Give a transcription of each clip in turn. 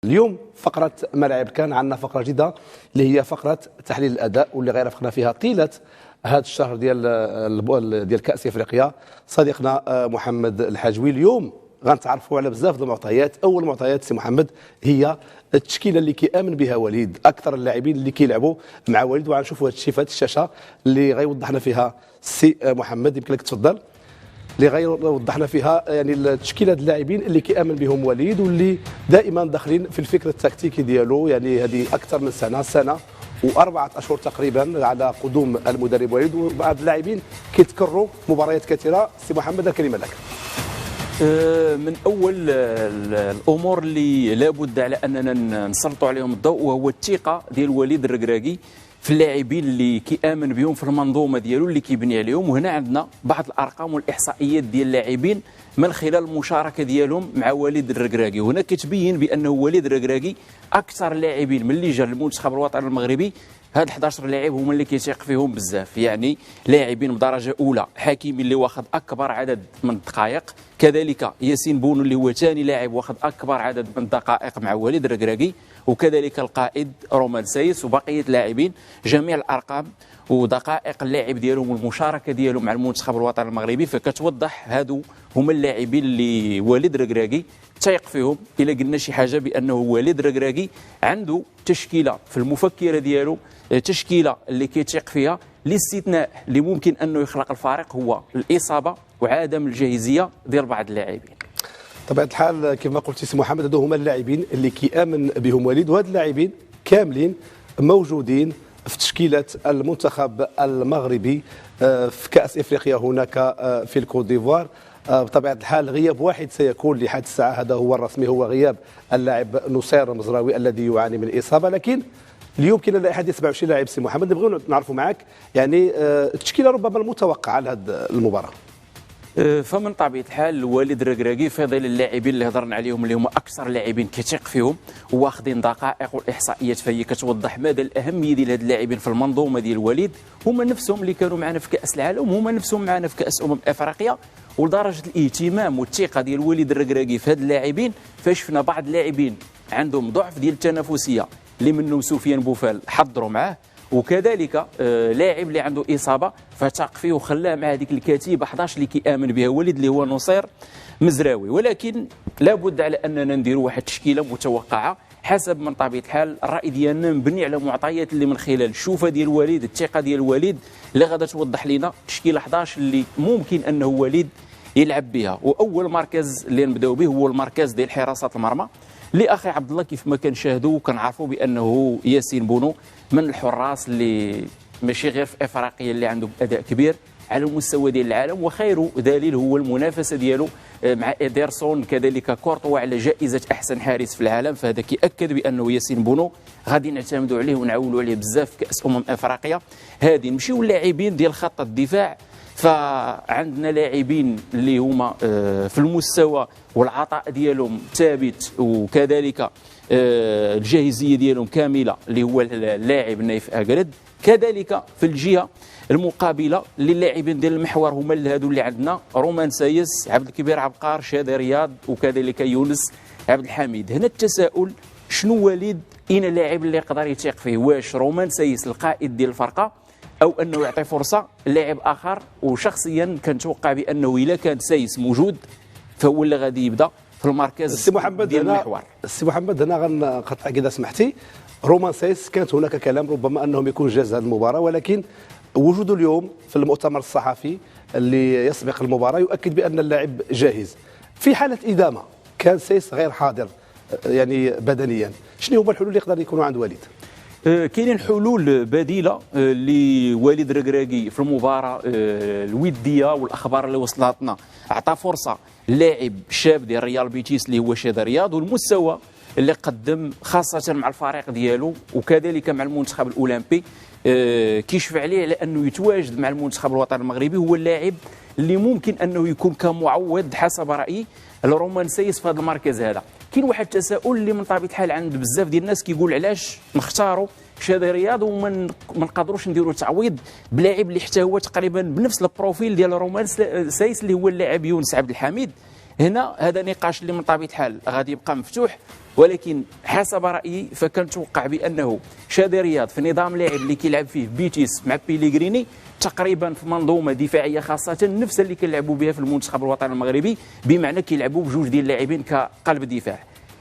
اليوم فقرة ملاعب كان عندنا فقرة جديدة اللي هي فقرة تحليل الأداء واللي غير رافقنا فيها طيلة هذا الشهر ديال كأس افريقيا صديقنا محمد الحاجوي. اليوم غنتعرفوا على بزاف المعطيات. اول معطيات سي محمد هي التشكيله اللي كيامن بها وليد، اكثر اللاعبين اللي كيلعبوا مع وليد، وغنشوفوا هذا الشيء في هذه الشاشه اللي غيوضحنا فيها سي محمد. يمكن لك تفضل اللي غيوضحنا فيها يعني التشكيله ديال اللاعبين اللي كيامن بهم وليد واللي دائما داخلين في الفكر التكتيكي ديالو. يعني هذه اكثر من سنه وأربعة أشهر تقريبا على قدوم المدرب وليد، وبعض اللاعبين كيتكرروا مباريات كثيره. سي محمد الكلمه لك. من اول الامور اللي لابد على اننا نسلطوا عليهم الضوء وهو الثقه ديال وليد الركراكي في اللاعبين اللي كيامن بهم في المنظومه ديالو اللي كيبني عليهم. وهنا عندنا بعض الارقام والاحصائيات ديال اللاعبين من خلال المشاركه ديالهم مع وليد الركراكي. وهنا كتبين بانه وليد الركراكي اكثر اللاعبين من اللي جا للمنتخب الوطني المغربي، هاد 11 لاعب هما اللي كيثيق فيهم بزاف، يعني لاعبين بدرجه اولى. حكيمي اللي واخد اكبر عدد من الدقائق، كذلك ياسين بونو اللي هو ثاني لاعب واخد اكبر عدد من الدقائق مع وليد الركراكي، وكذلك القائد رومان سايس وبقيه اللاعبين. جميع الارقام ودقائق اللاعب ديالهم والمشاركه ديالهم مع المنتخب الوطني المغربي فكتوضح هادو هما اللاعبين اللي وليد الركراكي تايق فيهم. الا قلنا شي حاجه بانه وليد الركراكي عنده تشكيله في المفكره ديالو، تشكيله اللي كيتيق فيها. الاستثناء اللي ممكن انه يخلق الفارق هو الاصابه وعدم الجاهزيه ديال بعض اللاعبين. طبعا الحال كما قلت سي محمد هذو هما اللاعبين اللي كيامن بهم وليد، وهاد اللاعبين كاملين موجودين في تشكيله المنتخب المغربي في كاس افريقيا هناك في الكوت ديفوار. بطبيعه الحال غياب واحد سيكون لحد الساعه، هذا هو الرسمي، هو غياب اللاعب نصير المزراوي الذي يعاني من الاصابه. لكن اليوم كاين لحد 27 لاعب سي محمد. نبغيو نعرفوا معك يعني التشكيله ربما المتوقعه لهذه المباراه. فمن طبيعه الحال وليد الركراكي في ظل اللاعبين اللي هضرنا عليهم اللي هما اكثر لاعبين كيثيق فيهم واخذين دقائق والاحصائيات فهي كتوضح مدى الاهميه ديال هاد اللاعبين في المنظومه ديال وليد. هما نفسهم اللي كانوا معنا في كاس العالم، هما نفسهم معنا في كاس افريقيا. ولدرجه الاهتمام والثقه ديال وليد الركراكي في هاد اللاعبين فشفنا بعض اللاعبين عندهم ضعف ديال التنافسيه اللي منهم سفيان بوفال حضروا معاه، وكذلك لاعب اللي عنده اصابه فتاق فيه وخلاه مع هذيك الكتيبه 11 اللي كيامن بها وليد اللي هو نصير مزراوي. ولكن لابد على اننا نديروا واحد التشكيله متوقعه حسب من طبيعه الحال الراي ديالنا مبني على معطيات اللي من خلال الشوفه ديال وليد، الثقه ديال وليد اللي غادا توضح لنا تشكيله 11 اللي ممكن انه وليد يلعب بها. واول مركز اللي نبداو به هو المركز ديال حراسه المرمى اللي اخي عبد الله كيف ما كنشاهدوا وكنعرفوا بانه ياسين بونو من الحراس اللي ماشي غير في افريقيا اللي عنده اداء كبير على المستوى ديال العالم، وخير دليل هو المنافسه ديالو مع إيدرسون كذلك كورتوا على جائزه احسن حارس في العالم. فهذا كيأكد بانه ياسين بونو غادي نعتمدوا عليه ونعولوا عليه بزاف في كاس افريقيا. هذه نمشيو اللاعبين ديال خط الدفاع، فعندنا لاعبين اللي هما في المستوى والعطاء ديالهم ثابت وكذلك الجاهزيه ديالهم كامله اللي هو اللاعب نايف اغرد. كذلك في الجهه المقابله للاعبين ديال المحور هما هادو اللي عندنا رومان سايس، عبد الكبير عبقار، شادي رياض، وكذلك يونس عبد الحميد. هنا التساؤل شنو وليد اين اللاعب اللي يقدر يثيق فيه؟ واش رومان سايس القائد ديال الفرقه او انه يعطي فرصه لاعب اخر؟ وشخصيا كنتوقع بانه الا كان سايس موجود فهو اللي غادي يبدا في المركز ديال المحور. السي محمد هنا غنقطعك اذا سمحتي. رومان سايس كانت هناك كلام ربما انهم يكون جاهز هذه المباراه، ولكن وجوده اليوم في المؤتمر الصحفي اللي يسبق المباراه يؤكد بان اللاعب جاهز. في حاله ادامه كان سايس غير حاضر يعني بدنيا، شنو هما الحلول اللي يقدر يكونوا عند وليد؟ كاينين حلول بديله لوليد الركراكي في المباراه الوديه. والاخبار اللي وصلتنا اعطى فرصه لاعب شاب ديال ريال بيتيس اللي هو شادي رياض، والمستوى اللي قدم خاصه مع الفريق ديالو وكذلك مع المنتخب الاولمبي كيشفع عليه على انه يتواجد مع المنتخب الوطني المغربي. هو اللاعب اللي ممكن انه يكون كمعوض حسب رايي لرومان سايس في هذا المركز هذا. كاين واحد التساؤل اللي من طبيعه الحال عند بزاف ديال الناس كيقول علاش نختاروا شادي رياض وما نقدروش نديروا تعويض بلاعب اللي حتى هو تقريبا بنفس البروفيل ديال رومان سايس اللي هو اللاعب يونس عبد الحميد. هنا هذا نقاش اللي من طبيعه الحال غادي يبقى مفتوح، ولكن حسب رايي فكنتوقع بانه شادي رياض في نظام لاعب اللي كيلعب فيه بيتيس مع بيليغريني تقريبا في منظومه دفاعيه خاصه نفس اللي كنلعبوا بها في المنتخب الوطني المغربي، بمعنى كيلعبوا بجوج ديال اللاعبين كقلب دفاع،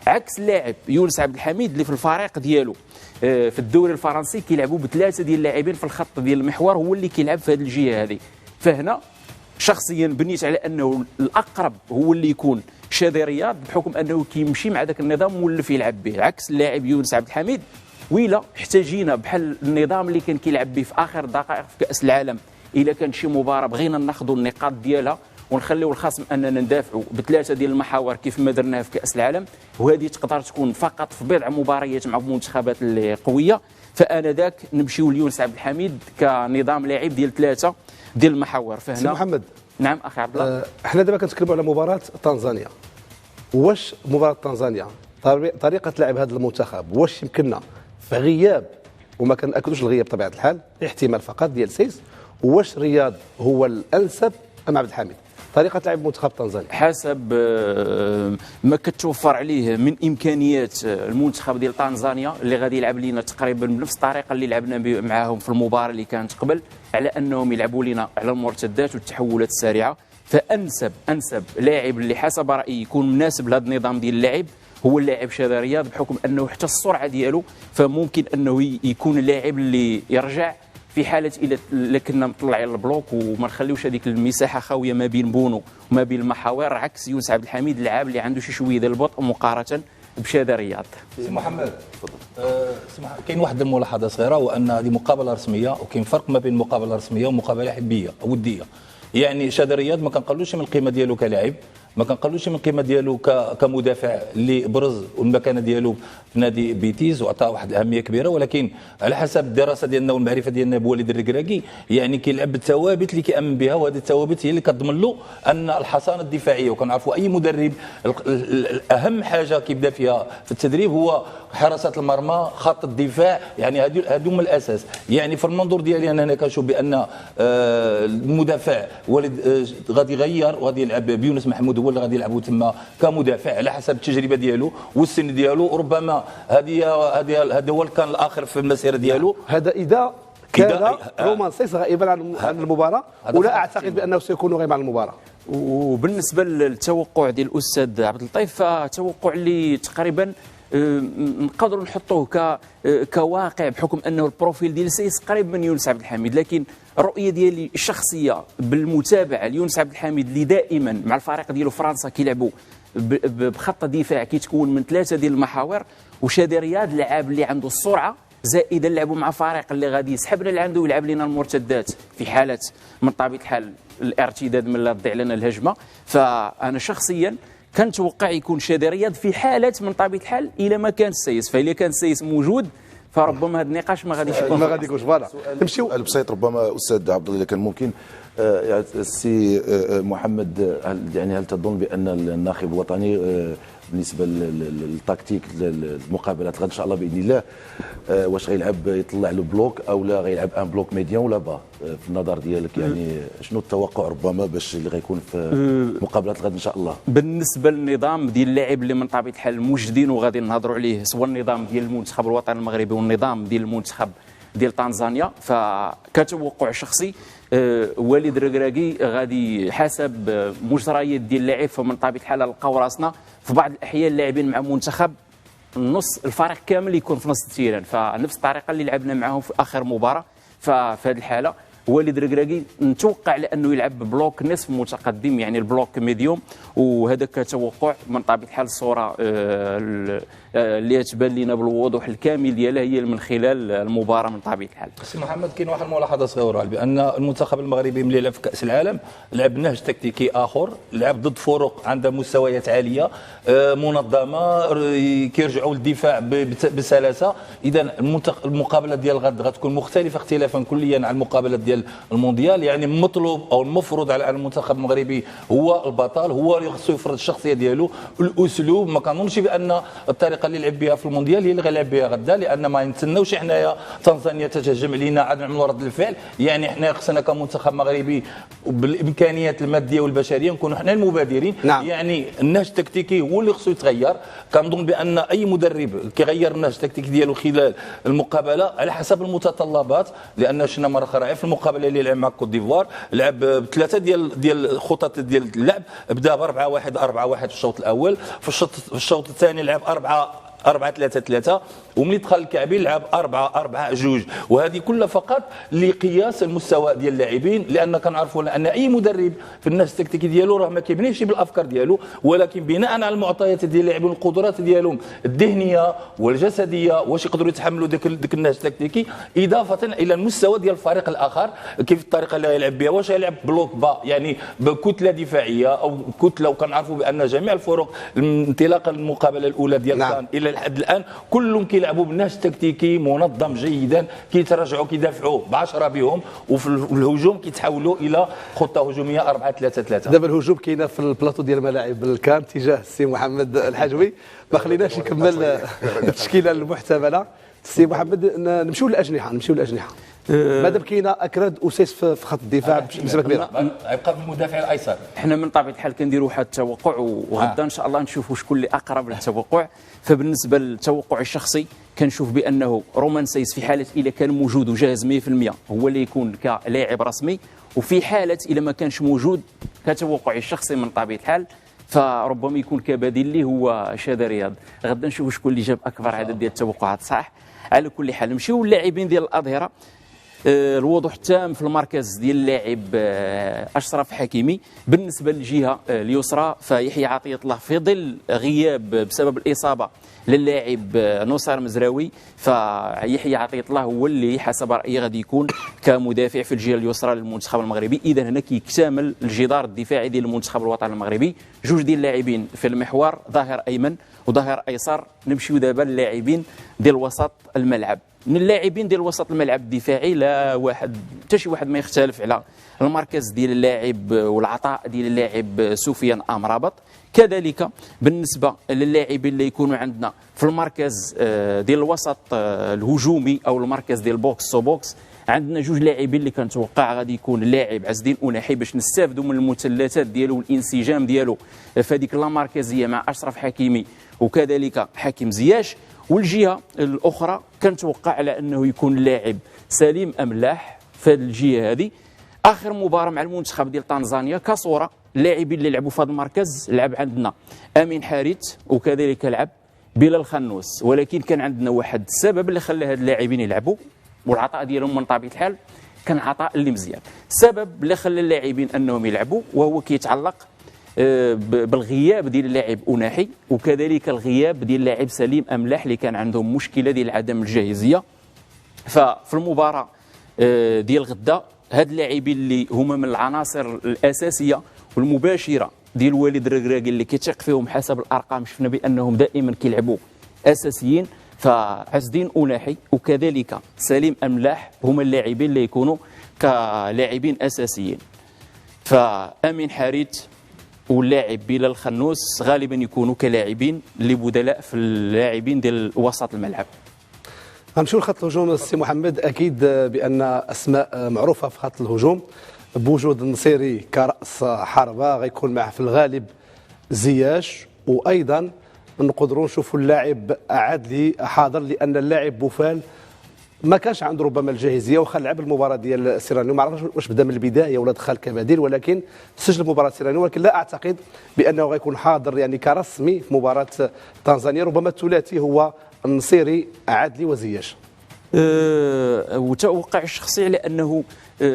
عكس اللاعب يونس عبد الحميد اللي في الفريق ديالو في الدوري الفرنسي كيلعبوا بثلاثه ديال اللاعبين في الخط ديال المحور، هو اللي كيلعب في هذه الجهه هذه. فهنا شخصيا بنيت على انه الاقرب هو اللي يكون شادي رياض، بحكم انه كيمشي مع ذاك النظام مولف يلعب به، عكس اللاعب يونس عبد الحميد. وإلا احتاجينا بحال النظام اللي كان كيلعب به في اخر دقائق في كاس العالم، الا كان شي مباراه بغينا ناخذوا النقاط ديالها ونخليو الخصم اننا ندافعوا بثلاثه ديال المحاور كيف ما درناها في كاس العالم، وهذه تقدر تكون فقط في بضع مباريات مع المنتخبات اللي قويه، فانا ذاك نمشيو ليونس عبد الحميد كنظام لاعب ديال ثلاثه ديال المحاور. فهنا سي محمد. نعم اخي عبد الله. احنا دابا كنتكلموا على مباراه تنزانيا. واش مباراه تنزانيا طريقه لعب هذا المنتخب واش يمكننا في غياب، وما كنأكدوش الغياب بطبيعه الحال، احتمال فقط ديال سيس، واش رياض هو الانسب ام عبد الحميد طريقه لعب منتخب تنزانيا؟ حسب ما كتوفر عليه من امكانيات المنتخب ديال تنزانيا اللي غادي يلعب لينا تقريبا بنفس الطريقه اللي لعبنا معاهم في المباراه اللي كانت قبل، على انهم يلعبوا لينا على المرتدات والتحولات السريعه. فانسب لاعب اللي حسب رايي يكون مناسب لهذا النظام ديال اللعب هو اللاعب شادي رياض، بحكم انه حتى السرعه ديالو فممكن انه يكون اللاعب اللي يرجع في حاله الا كنا مطلعين البلوك وما نخليوش هذيك المساحه خاويه ما بين بونو وما بين المحاور، عكس يونس عبد الحميد اللاعب اللي عنده شي شويه ديال البطء مقارنه بشادي رياض. سي محمد كاين واحد الملاحظه صغيره، وان هذه مقابله رسميه، وكاين فرق ما بين مقابله رسميه ومقابله حبيه او وديه. يعني شادي رياض ما كنقلوش من القيمه ديالو كلاعب، ما كنقلوش من القيمه ديالو كمدافع اللي برز والمكانه ديالو في نادي بيتيز وعطاه واحد الاهميه كبيره، ولكن على حسب الدراسه ديالنا والمعرفه ديالنا بوليد الركراكي يعني كيلعب بالثوابت اللي كيامن بها، وهذه الثوابت هي اللي كتضمن له ان الحصانه الدفاعيه. وكنعرفوا اي مدرب اهم حاجه كيبدا فيها في التدريب هو حراسه المرمى، خط الدفاع، يعني هادو من الاساس. يعني في المنظور ديالي انا هنا كنشوف بان المدافع ولد غادي يغير وغادي يلعب بيونس محمود، هو اللي غادي يلعبوا تما كمدافع على حسب التجربه ديالو والسن ديالو، وربما هذا هو كان الاخر في المسيره ديالو. هذا اذا كان رومان سيس غائبا عن المباراه، ولا اعتقد بانه سيكون غائبا عن المباراه. وبالنسبه للتوقع ديال الاستاذ عبد اللطيف، فتوقع اللي تقريبا نقدروا نحطوه كواقع، بحكم انه البروفيل ديال سيس قريب من يونس عبد الحميد، لكن الرؤيه ديالي الشخصيه بالمتابعه ليونس عبد الحميد اللي دائما مع الفريق ديالو فرنسا كيلعبوا بخط دفاع كيتكون من ثلاثه ديال المحاور، وشادي رياض لاعب اللي عنده السرعه، زائدا لعبوا مع فريق اللي غادي يسحبنا لعنده ويلعب لنا المرتدات في حاله من طبيعه الحال الارتداد من لا تضيع لنا الهجمه. فانا شخصيا كنتوقع يكون شادي رياض في حاله من طبيعه الحال الى ما كان السيس، فإلا كان السيس موجود فربما هذا النقاش ما غاديش يكون، ما غاديكوش. فوالا نمشيو البسيط. ربما استاذ عبد الله كان ممكن السي محمد، هل تظن بان الناخب الوطني بالنسبه للتكتيك المقابلات غدا ان شاء الله باذن الله واش غيلعب يطلع له بلوك او لا غيلعب ان بلوك ميديان ولا با؟ في النظر ديالك يعني شنو التوقع ربما باش اللي غيكون في مقابلات غدا ان شاء الله؟ بالنسبه للنظام ديال اللاعب اللي من طبيعه الحال موجودين وغادي نهضروا عليه، سواء النظام ديال المنتخب الوطني المغربي والنظام ديال المنتخب ديال تنزانيا، فكتوقع شخصي وليد الركراكي غادي حسب مجريات ديال اللاعب، فمن طبيعه الحال لقاو راسنا في بعض الاحيان اللاعبين مع منتخب نص الفريق كامل يكون في نص التيران، فنفس الطريقه اللي لعبنا معهم في اخر مباراه. ففي هذه الحاله وليد الركراكي نتوقع لانه يلعب ببلوك نصف متقدم، يعني البلوك ميديوم، وهذا كتوقع من طبيعه الحال الصوره اللي تبان لنا بالوضوح الكامل ديالها هي من خلال المباراه من طبيعه الحال. سي محمد كاين واحد الملاحظه صغيره بان المنتخب المغربي ملي لعب في كاس العالم لعب نهج تكتيكي اخر، لعب ضد فرق عندها مستويات عاليه منظمه كيرجعوا للدفاع بسلاسه. اذا المقابله ديال غد غتكون مختلفه اختلافا كليا عن المقابله ديال ديال المونديال، يعني مطلوب او المفروض على المنتخب المغربي هو البطل، هو اللي خصو يفرض الشخصيه ديالو، الاسلوب. ما كنظنش بان الطريقه اللي لعب بها في المونديال هي اللي غيلعب بها غدا، لان ما نتسناوش حنايا تنزانيا تتهجم علينا عاد نعملوا رد الفعل. يعني حنا خصنا كمنتخب مغربي بالامكانيات الماديه والبشريه نكونوا حنا المبادرين. نعم. يعني النهج التكتيكي هو اللي خصو يتغير. كنظن بان اي مدرب كيغير النهج التكتيكي ديالو خلال المقابله على حسب المتطلبات، لان شفنا مره اخرى في المقابله اللي لعب مع كوت ديفوار لعب بثلاثه ديال الخطط ديال اللعب. بدا ب 4-1 في الشوط الاول، في الشوط الثاني لعب 4-3-3، وملي دخل الكعبي لعب 4-4-2، وهذه كلها فقط لقياس المستوى ديال اللاعبين، لان كنعرفوا ان اي مدرب في النهج التكتيكي ديالو راه ما كيبنيش بالافكار ديالو، ولكن بناء على المعطيات ديال اللاعبين والقدرات ديالهم الذهنيه والجسديه واش يقدروا يتحملوا داك النهج التكتيكي، اضافه الى المستوى ديال الفريق الاخر كيف الطريقه اللي يلعب بها، واش يلعب بلوك با يعني بكتله دفاعيه او كتله. وكنعرفوا بان جميع الفرق انطلاقا المقابله الاولى ديال كان الى الحد الان كلهم كيلعبوا بالنهج التكتيكي منظم جيدا، كيتراجعوا كيدافعوا ب10 بهم، وفي الهجوم كيتحولوا الى خطه هجوميه 4-3-3. دابا الهجوم كاينه في البلاطو ديال الملاعب الكان تجاه السي محمد الحاجوي، ما خليناش يكمل التشكيله المحتمله. السي محمد نمشيو للاجنحه مادام كاينه اكراد اساس في خط الدفاع بنسبه كبيره، يبقى في المدافع الايسر. احنا من طبيعه الحال كنديروا واحد التوقع، وغدا ان شاء الله نشوفوا شكون اللي اقرب للتوقع. فبالنسبه للتوقع الشخصي كنشوف بانه رومان سايس في حاله اذا كان موجود وجاهز 100% هو اللي يكون كلاعب رسمي، وفي حاله اذا ما كانش موجود كتوقعي الشخصي من طبيعه الحال فربما يكون كبديل اللي هو شادي رياض. غدا نشوفوا شكون اللي جاب اكبر عدد ديال التوقعات صح. على كل حال نمشيو للاعبين ديال الاظهره. الوضوح التام في المركز ديال اللاعب اشرف حكيمي. بالنسبه للجهه اليسرى فيحيى عطيه الله في ظل غياب بسبب الاصابه للاعب نصير مزراوي، فيحيى عطيه الله هو اللي حسب رايي غادي يكون كمدافع في الجهه اليسرى للمنتخب المغربي. اذا هنا كيكتمل الجدار الدفاعي ديال المنتخب الوطني المغربي. جوج ديال اللاعبين في المحور، ظاهر ايمن وظاهر ايسر. نمشيو دابا للاعبين ديال وسط الملعب. من اللاعبين ديال وسط الملعب الدفاعي لا واحد حتى شي واحد ما يختلف على المركز ديال اللاعب والعطاء ديال اللاعب سفيان امرابط. كذلك بالنسبه للاعبين اللي يكونوا عندنا في المركز ديال الوسط الهجومي او المركز ديال بوكس تو بوكس، عندنا جوج لاعبين اللي كنتوقع غادي يكون اللاعب عز الدين أناحي باش نستافدوا من المثلثات ديالو والانسجام ديالو في هذيك المركزيه مع اشرف حكيمي وكذلك حكيم زياش. والجهه الاخرى كنتوقع على انه يكون اللاعب سليم املاح في الجهه هذه. اخر مباراه مع المنتخب ديال تنزانيا كصوره اللاعبين اللي لعبوا في هذا المركز لعب عندنا امين حارث وكذلك لعب بلال خنوس، ولكن كان عندنا واحد السبب اللي خلى هاد اللاعبين يلعبوا والعطاء ديالهم من طبيعه الحال كان عطاء اللي مزيان. السبب اللي خلى اللاعبين انهم يلعبوا وهو كيتعلق بالغياب ديال اللاعب أناحي وكذلك الغياب ديال اللاعب سليم املاح اللي كان عندهم مشكله ديال عدم الجاهزيه. ففي المباراه ديال غدا هاد اللاعبين اللي هما من العناصر الاساسيه والمباشره ديال وليد الركراكي اللي كيتيق فيهم حسب الارقام، شفنا بانهم دائما كيلعبوا اساسيين. فعز الدين أناحي وكذلك سليم املاح هما اللاعبين اللي يكونوا كلاعبين اساسيين. فامين حارث واللاعب بلال خنوس غالبا يكونوا كلاعبين اللي بدلاء في اللاعبين ديال وسط الملعب. غنمشيو لخط الهجوم السي محمد. اكيد بان اسماء معروفه في خط الهجوم بوجود النصيري كراس حربه، غيكون معه في الغالب زياش، وايضا نقدروا نشوفوا اللاعب عدلي حاضر لان اللاعب بوفال ما كانش عنده ربما الجاهزيه وخا لعب المباراه ديال سيرانيو. ما عرفش واش بدا من البدايه ولا دخل كبديل، ولكن سجل مباراه سيرانيو، ولكن لا اعتقد بانه غيكون حاضر يعني كرسمي في مباراه تنزانيا. ربما الثلاثي هو النصيري عدلي وزياش. وتوقع الشخصي على انه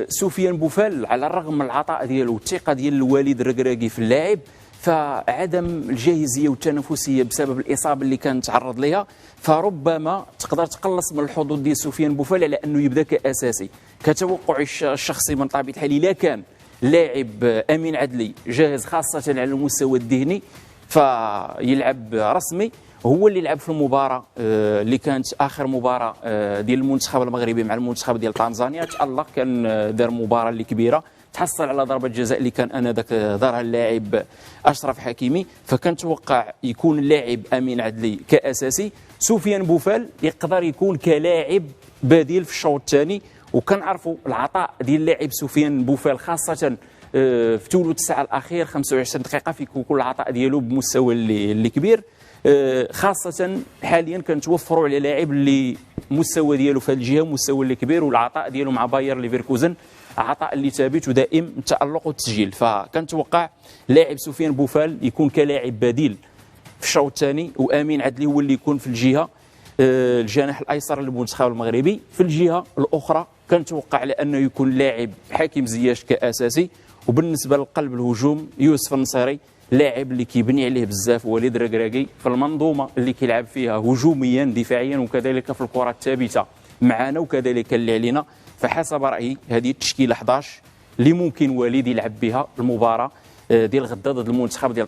سفيان بوفال على الرغم من العطاء ديالو والثقه ديال الوالد الركراكي في اللاعب، فعدم الجاهزيه والتنافسيه بسبب الاصابه اللي كان تعرض لها، فربما تقدر تقلص من الحظوظ ديال سفيان بوفال على انه يبدا كاساسي. كتوقع الشخصي من طبيعه الحال الا كان لاعب امين عدلي جاهز خاصه على المستوى الذهني فيلعب رسمي، هو اللي لعب في المباراه اللي كانت اخر مباراه ديال المنتخب المغربي مع المنتخب ديال تنزانيا، تالق، كان دار مباراه اللي كبيره، تحصل على ضربه جزاء اللي كان انذاك دارها اللاعب اشرف حكيمي. فكنتوقع يكون اللاعب امين عدلي كاساسي، سفيان بوفال يقدر يكون كلاعب بديل في الشوط الثاني. وكنعرفوا العطاء ديال اللاعب سفيان بوفال خاصه في ثلث الساعه الاخير 25 دقيقه فيكون العطاء ديالو بمستوى اللي كبير، خاصه حاليا كنتوفروا على لاعب اللي المستوى ديالو في هذه الجهه مستوى اللي كبير، والعطاء ديالو مع باير ليفركوزن عطاء اللي ثابت ودائم التالق والتسجيل. فكنتوقع لاعب سفيان بوفال يكون كلاعب بديل في الشوط الثاني، وامين عدلي هو اللي يكون في الجهه الجناح الايسر للمنتخب المغربي. في الجهه الاخرى كنتوقع على انه يكون لاعب حكيم زياش كاساسي، وبالنسبه لقلب الهجوم يوسف النصيري، لاعب اللي كيبني عليه بزاف وليد ركراكي في المنظومه اللي كيلعب فيها هجوميا دفاعيا وكذلك في الكره الثابته معنا وكذلك اللي علينا. فحسب رايي هذه التشكيله 11 اللي ممكن وليد يلعب بها المباراه ديال غدا ضد المنتخب ديال